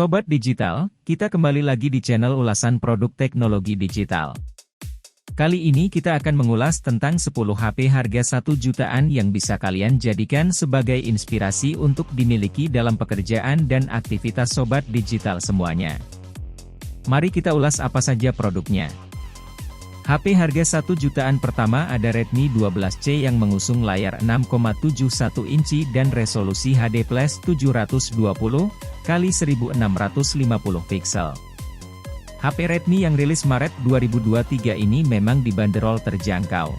Sobat Digital, kita kembali lagi di channel ulasan produk teknologi digital. Kali ini kita akan mengulas tentang 10 HP harga 1 jutaan yang bisa kalian jadikan sebagai inspirasi untuk dimiliki dalam pekerjaan dan aktivitas Sobat Digital semuanya. Mari kita ulas apa saja produknya. HP harga 1 jutaan pertama ada Redmi 12C yang mengusung layar 6,71 inci dan resolusi HD+ 720 x 1650 pixel. HP Redmi yang rilis Maret 2023 ini memang dibanderol terjangkau.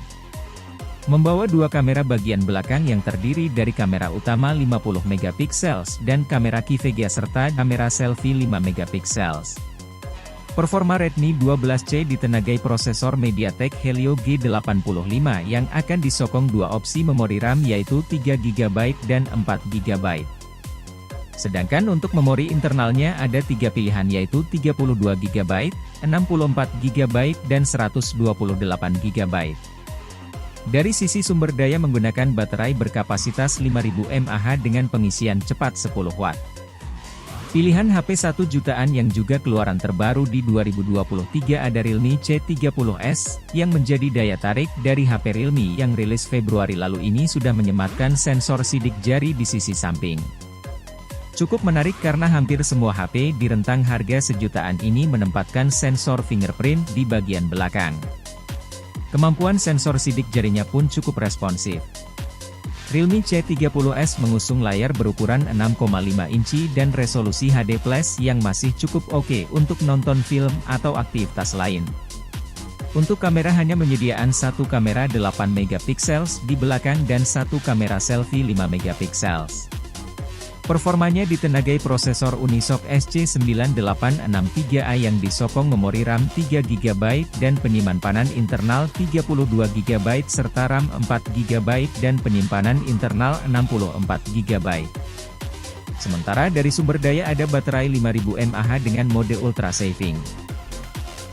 Membawa dua kamera bagian belakang yang terdiri dari kamera utama 50 megapiksel dan kamera QVGA serta kamera selfie 5 megapiksel. Performa Redmi 12C ditenagai prosesor MediaTek Helio G85 yang akan disokong dua opsi memori RAM yaitu 3GB dan 4GB. Sedangkan untuk memori internalnya ada tiga pilihan yaitu 32GB, 64GB, dan 128GB. Dari sisi sumber daya menggunakan baterai berkapasitas 5000 mAh dengan pengisian cepat 10 Watt. Pilihan HP 1 jutaan yang juga keluaran terbaru di 2023 ada Realme C30s, yang menjadi daya tarik dari HP Realme yang rilis Februari lalu ini sudah menyematkan sensor sidik jari di sisi samping. Cukup menarik karena hampir semua HP di rentang harga sejutaan ini menempatkan sensor fingerprint di bagian belakang. Kemampuan sensor sidik jarinya pun cukup responsif. Realme C30s mengusung layar berukuran 6,5 inci dan resolusi HD+ yang masih cukup oke untuk nonton film atau aktivitas lain. Untuk kamera hanya menyediakan satu kamera 8 megapiksel di belakang dan satu kamera selfie 5 megapiksel. Performanya ditenagai prosesor Unisoc SC9863A yang disokong memori RAM 3GB dan penyimpanan internal 32GB serta RAM 4GB dan penyimpanan internal 64GB. Sementara dari sumber daya ada baterai 5000 mAh dengan mode Ultra Saving.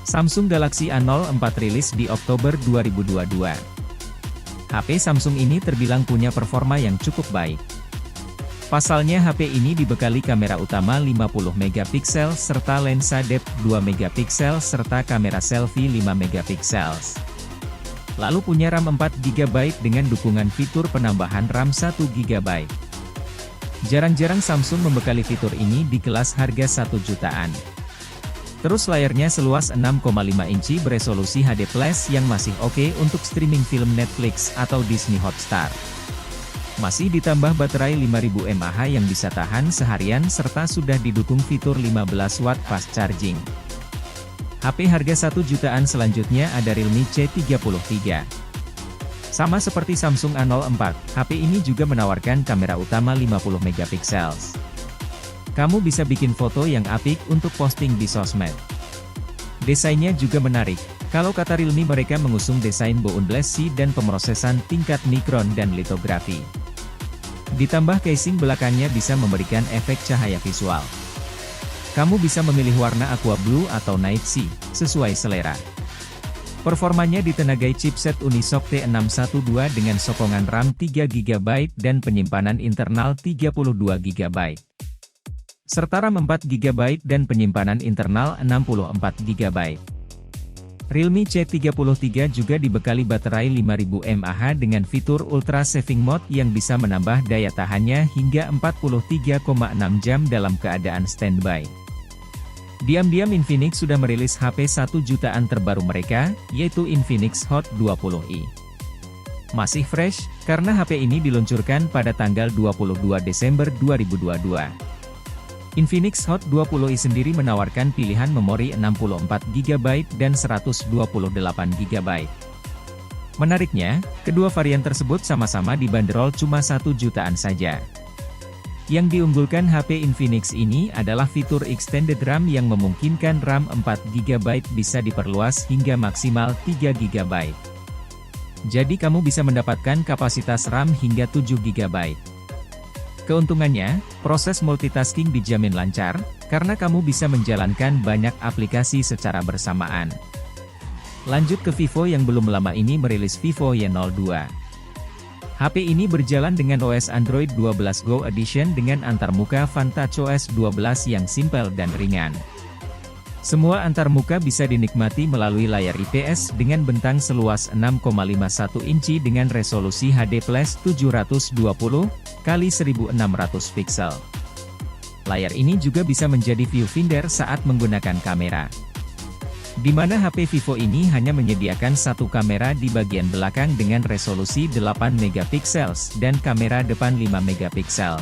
Samsung Galaxy A04 rilis di Oktober 2022. HP Samsung ini terbilang punya performa yang cukup baik. Pasalnya HP ini dibekali kamera utama 50 megapiksel serta lensa depth 2 megapiksel serta kamera selfie 5 megapiksel. Lalu punya RAM 4GB dengan dukungan fitur penambahan RAM 1GB. Jarang-jarang Samsung membekali fitur ini di kelas harga 1 jutaan. Terus layarnya seluas 6,5 inci beresolusi HD+ yang masih oke untuk streaming film Netflix atau Disney Hotstar. Masih ditambah baterai 5000 mAh yang bisa tahan seharian serta sudah didukung fitur 15 Watt fast charging. HP harga 1 jutaan selanjutnya ada Realme C33. Sama seperti Samsung A04, HP ini juga menawarkan kamera utama 50 megapiksel. Kamu bisa bikin foto yang apik untuk posting di sosmed. Desainnya juga menarik. Kalau kata Realme mereka mengusung desain boneless C dan pemrosesan tingkat mikron dan litografi. Ditambah casing belakangnya bisa memberikan efek cahaya visual. Kamu bisa memilih warna aqua blue atau night sea, sesuai selera. Performanya ditenagai chipset Unisoc T612 dengan sokongan RAM 3GB dan penyimpanan internal 32GB. Serta RAM 4GB dan penyimpanan internal 64GB. Realme C33 juga dibekali baterai 5000 mAh dengan fitur Ultra Saving Mode yang bisa menambah daya tahannya hingga 43,6 jam dalam keadaan standby. Diam-diam Infinix sudah merilis HP 1 jutaan terbaru mereka, yaitu Infinix Hot 20i. Masih fresh, karena HP ini diluncurkan pada tanggal 22 Desember 2022. Infinix Hot 20i sendiri menawarkan pilihan memori 64GB dan 128GB. Menariknya, kedua varian tersebut sama-sama dibanderol cuma 1 jutaan saja. Yang diunggulkan HP Infinix ini adalah fitur Extended RAM yang memungkinkan RAM 4GB bisa diperluas hingga maksimal 3GB. Jadi kamu bisa mendapatkan kapasitas RAM hingga 7GB. Keuntungannya, proses multitasking dijamin lancar, karena kamu bisa menjalankan banyak aplikasi secara bersamaan. Lanjut ke Vivo yang belum lama ini merilis Vivo Y02. HP ini berjalan dengan OS Android 12 Go Edition dengan antarmuka VanTouchOS 12 yang simpel dan ringan. Semua antarmuka bisa dinikmati melalui layar IPS dengan bentang seluas 6,51 inci dengan resolusi HD+ 720 x 1600 pixel. Layar ini juga bisa menjadi viewfinder saat menggunakan kamera. Di mana HP Vivo ini hanya menyediakan satu kamera di bagian belakang dengan resolusi 8 megapiksel dan kamera depan 5 megapiksel.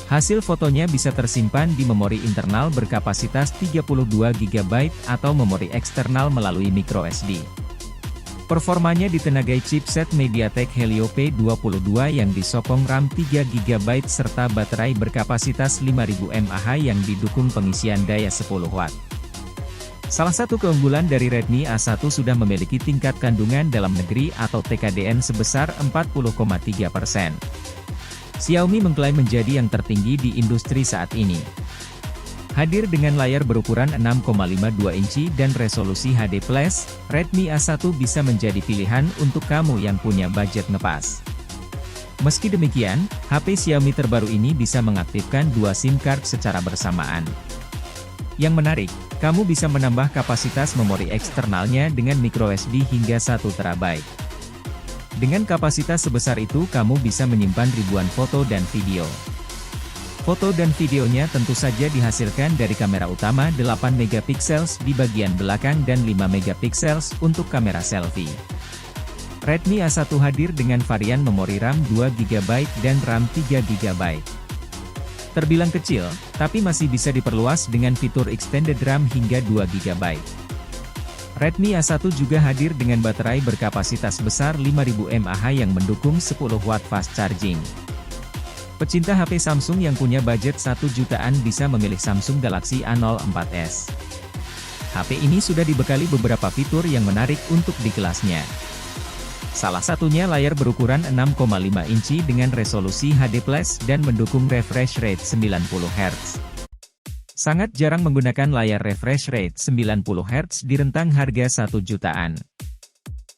Hasil fotonya bisa tersimpan di memori internal berkapasitas 32 GB atau memori eksternal melalui microSD. Performanya ditenagai chipset MediaTek Helio P22 yang disokong RAM 3 GB serta baterai berkapasitas 5000 mAh yang didukung pengisian daya 10 Watt. Salah satu keunggulan dari Redmi A1 sudah memiliki tingkat kandungan dalam negeri atau TKDN sebesar 40,3%. Xiaomi mengklaim menjadi yang tertinggi di industri saat ini. Hadir dengan layar berukuran 6,52 inci dan resolusi HD+, Redmi A1 bisa menjadi pilihan untuk kamu yang punya budget ngepas. Meski demikian, HP Xiaomi terbaru ini bisa mengaktifkan dua SIM card secara bersamaan. Yang menarik, kamu bisa menambah kapasitas memori eksternalnya dengan microSD hingga 1 TB. Dengan kapasitas sebesar itu kamu bisa menyimpan ribuan foto dan video. Foto dan videonya tentu saja dihasilkan dari kamera utama 8 megapiksel di bagian belakang dan 5 megapiksel untuk kamera selfie. Redmi A1 hadir dengan varian memori RAM 2 GB dan RAM 3 GB. Terbilang kecil, tapi masih bisa diperluas dengan fitur extended RAM hingga 2 GB. Redmi A1 juga hadir dengan baterai berkapasitas besar 5000 mAh yang mendukung 10 Watt fast charging. Pecinta HP Samsung yang punya budget 1 jutaan bisa memilih Samsung Galaxy A04s. HP ini sudah dibekali beberapa fitur yang menarik untuk di kelasnya. Salah satunya layar berukuran 6,5 inci dengan resolusi HD+ dan mendukung refresh rate 90 Hz. Sangat jarang menggunakan layar refresh rate 90 Hz di rentang harga 1 jutaan.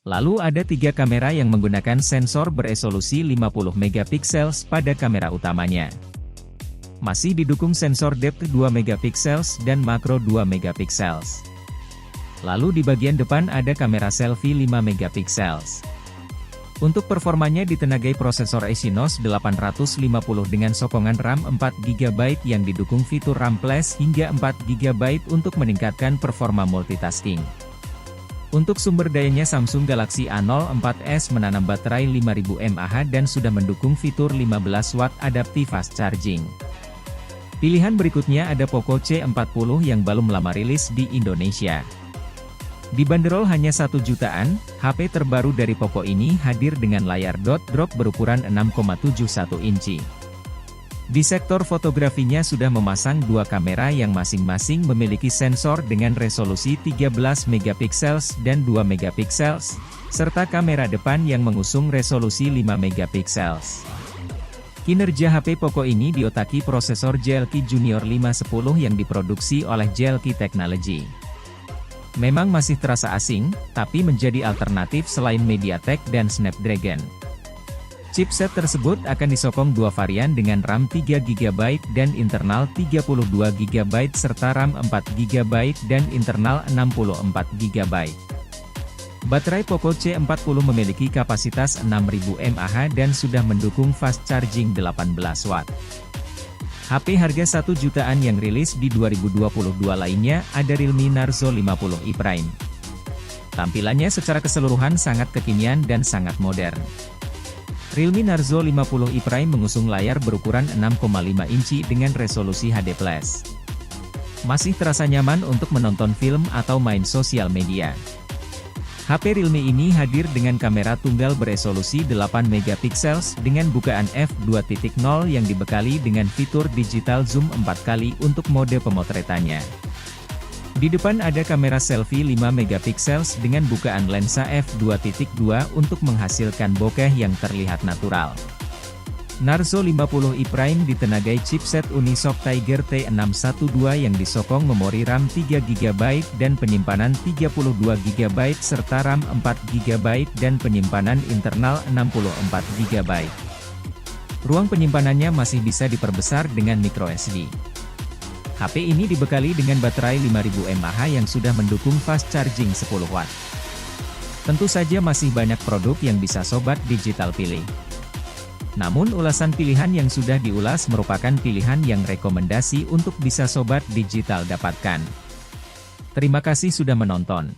Lalu ada 3 kamera yang menggunakan sensor beresolusi 50 megapiksel pada kamera utamanya. Masih didukung sensor depth 2 megapiksel dan makro 2 megapiksel. Lalu di bagian depan ada kamera selfie 5 megapiksel. Untuk performanya ditenagai prosesor Exynos 850 dengan sokongan RAM 4 GB yang didukung fitur RAM Plus hingga 4 GB untuk meningkatkan performa multitasking. Untuk sumber dayanya Samsung Galaxy A04s menanam baterai 5000 mAh dan sudah mendukung fitur 15 Watt Adaptive Fast Charging. Pilihan berikutnya ada Poco C40 yang belum lama rilis di Indonesia. Dibanderol hanya 1 jutaan, HP terbaru dari Poco ini hadir dengan layar dot drop berukuran 6,71 inci. Di sektor fotografinya sudah memasang 2 kamera yang masing-masing memiliki sensor dengan resolusi 13 megapiksel dan 2 megapiksel, serta kamera depan yang mengusung resolusi 5 megapiksel. Kinerja HP Poco ini diotaki prosesor Jelki Junior 510 yang diproduksi oleh Jelki Technology. Memang masih terasa asing, tapi menjadi alternatif selain MediaTek dan Snapdragon. Chipset tersebut akan disokong 2 varian dengan RAM 3 GB dan internal 32 GB serta RAM 4 GB dan internal 64 GB. Baterai Poco C40 memiliki kapasitas 6000 mAh dan sudah mendukung fast charging 18 Watt. HP harga 1 jutaan yang rilis di 2022 lainnya ada Realme Narzo 50i Prime. Tampilannya secara keseluruhan sangat kekinian dan sangat modern. Realme Narzo 50i Prime mengusung layar berukuran 6,5 inci dengan resolusi HD+. Masih terasa nyaman untuk menonton film atau main sosial media. HP Realme ini hadir dengan kamera tunggal beresolusi 8 megapiksel dengan bukaan f2.0 yang dibekali dengan fitur digital zoom 4 kali untuk mode pemotretannya. Di depan ada kamera selfie 5 megapiksel dengan bukaan lensa f2.2 untuk menghasilkan bokeh yang terlihat natural. Narzo 50 i-Prime ditenagai chipset Unisoc Tiger T612 yang disokong memori RAM 3GB dan penyimpanan 32GB serta RAM 4GB dan penyimpanan internal 64GB. Ruang penyimpanannya masih bisa diperbesar dengan microSD. HP ini dibekali dengan baterai 5000 mAh yang sudah mendukung fast charging 10 watt. Tentu saja masih banyak produk yang bisa Sobat Digital pilih. Namun ulasan pilihan yang sudah diulas merupakan pilihan yang rekomendasi untuk bisa Sobat Digital dapatkan. Terima kasih sudah menonton.